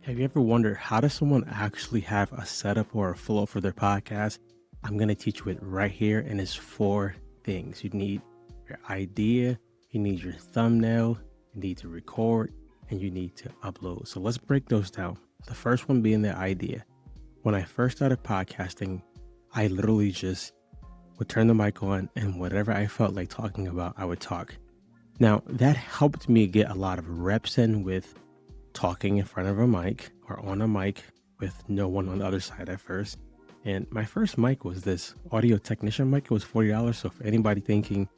Have you ever wondered, how does someone actually have a setup or a flow for their podcast? I'm going to teach you it right here, and it's four things. You need your idea, you need your thumbnail, you need to record, and you need to upload. So let's break those down. The first one being the idea. When I first started podcasting, I literally just would turn the mic on, and whatever I felt like talking about, I would talk. Now, that helped me get a lot of reps in with talking in front of a mic or on a mic with no one on the other side at first. And my first mic was this audio technician mic. It was $40. So for anybody thinking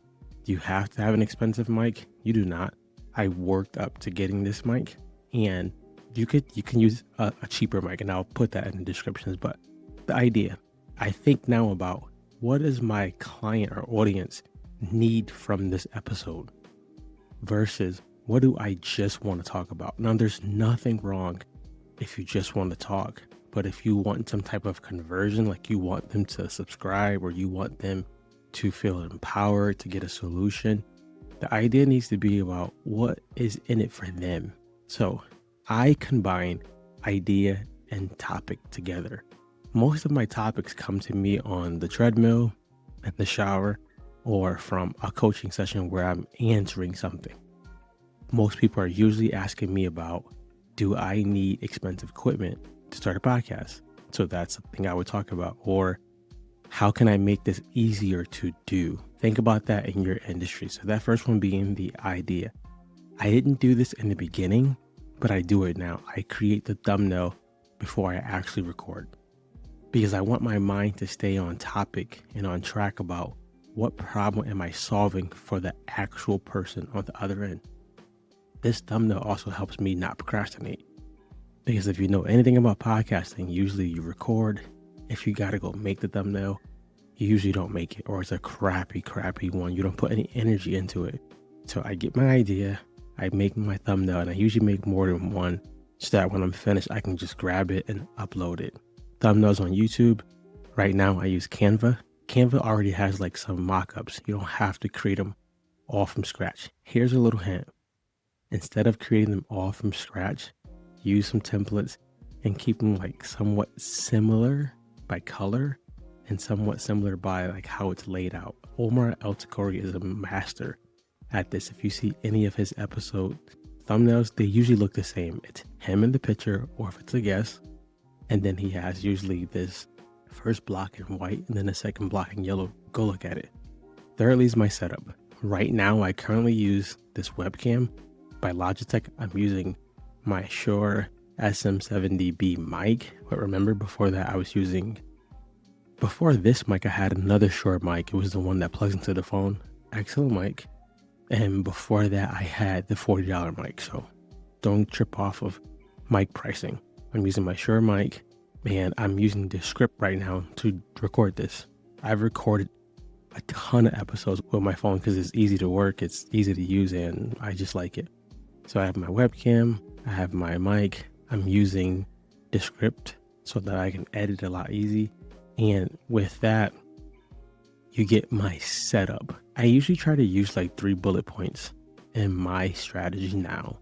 you have to have an expensive mic, you do not. I worked up to getting this mic, and you can use a cheaper mic, and I'll put that in the descriptions. But the idea, I think now about, what does my client or audience need from this episode versus what do I just want to talk about? Now, there's nothing wrong if you just want to talk, but if you want some type of conversion, like you want them to subscribe or you want them to feel empowered to get a solution, the idea needs to be about what is in it for them. So I combine idea and topic together. Most of my topics come to me on the treadmill, in the shower, or from a coaching session where I'm answering something. Most people are usually asking me about, do I need expensive equipment to start a podcast? So that's something I would talk about. Or how can I make this easier to do? Think about that in your industry. So that first one being the idea. I didn't do this in the beginning, but I do it now. I create the thumbnail before I actually record, because I want my mind to stay on topic and on track about what problem am I solving for the actual person on the other end. This thumbnail also helps me not procrastinate, because if you know anything about podcasting, usually you record. If you got to go make the thumbnail, you usually don't make it, or it's a crappy one. You don't put any energy into it. So I get my idea, I make my thumbnail, and I usually make more than one so that when I'm finished, I can just grab it and upload it. Thumbnails on YouTube. Right now I use Canva. Canva already has like some mock-ups. You don't have to create them all from scratch. Here's a little hint. Instead of creating them all from scratch, use some templates and keep them like somewhat similar by color and somewhat similar by like how it's laid out. Omar El-Takori is a master at this. If you see any of his episode thumbnails, they usually look the same. It's him in the picture, or if it's a guest, and then he has usually this first block in white and then the second block in yellow. Go look at it. Thirdly is my setup. Right now, I currently use this webcam by Logitech. I'm using my Shure SM7DB mic, but remember before that before this mic I had another Shure mic. It was the one that plugs into the phone. Excellent mic. And before that I had the $40 mic. So don't trip off of mic pricing. I'm using my Shure mic, and I'm using the script right now to record this. I've recorded a ton of episodes with my phone because it's easy to work, it's easy to use, and I just like it. So I have my webcam, I have my mic, I'm using the script so that I can edit a lot easy. And with that, you get my setup. I usually try to use like 3 bullet points in my strategy now.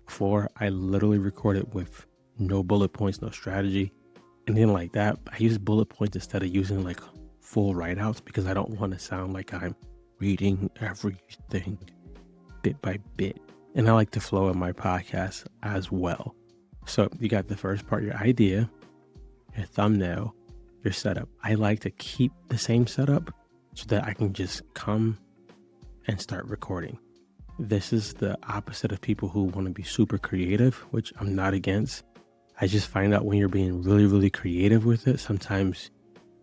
Before, I literally recorded with no bullet points, no strategy, anything like that. I use bullet points instead of using like full write-outs, because I don't want to sound like I'm reading everything bit by bit. And I like to flow in my podcast as well. So you got the first part, your idea, your thumbnail, your setup. I like to keep the same setup so that I can just come and start recording. This is the opposite of people who want to be super creative, which I'm not against. I just find out when you're being really creative with it, sometimes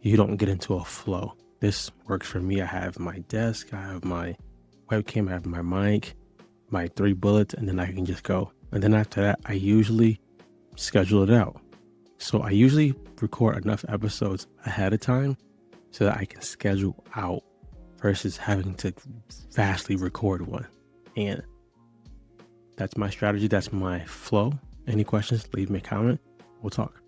you don't get into a flow. This works for me. I have my desk, I have my webcam, I have my mic, my 3 bullets, and then I can just go. And then after that, I usually schedule it out. So I usually record enough episodes ahead of time so that I can schedule out versus having to fastly record one. And that's my strategy. That's my flow. Any questions, leave me a comment. We'll talk.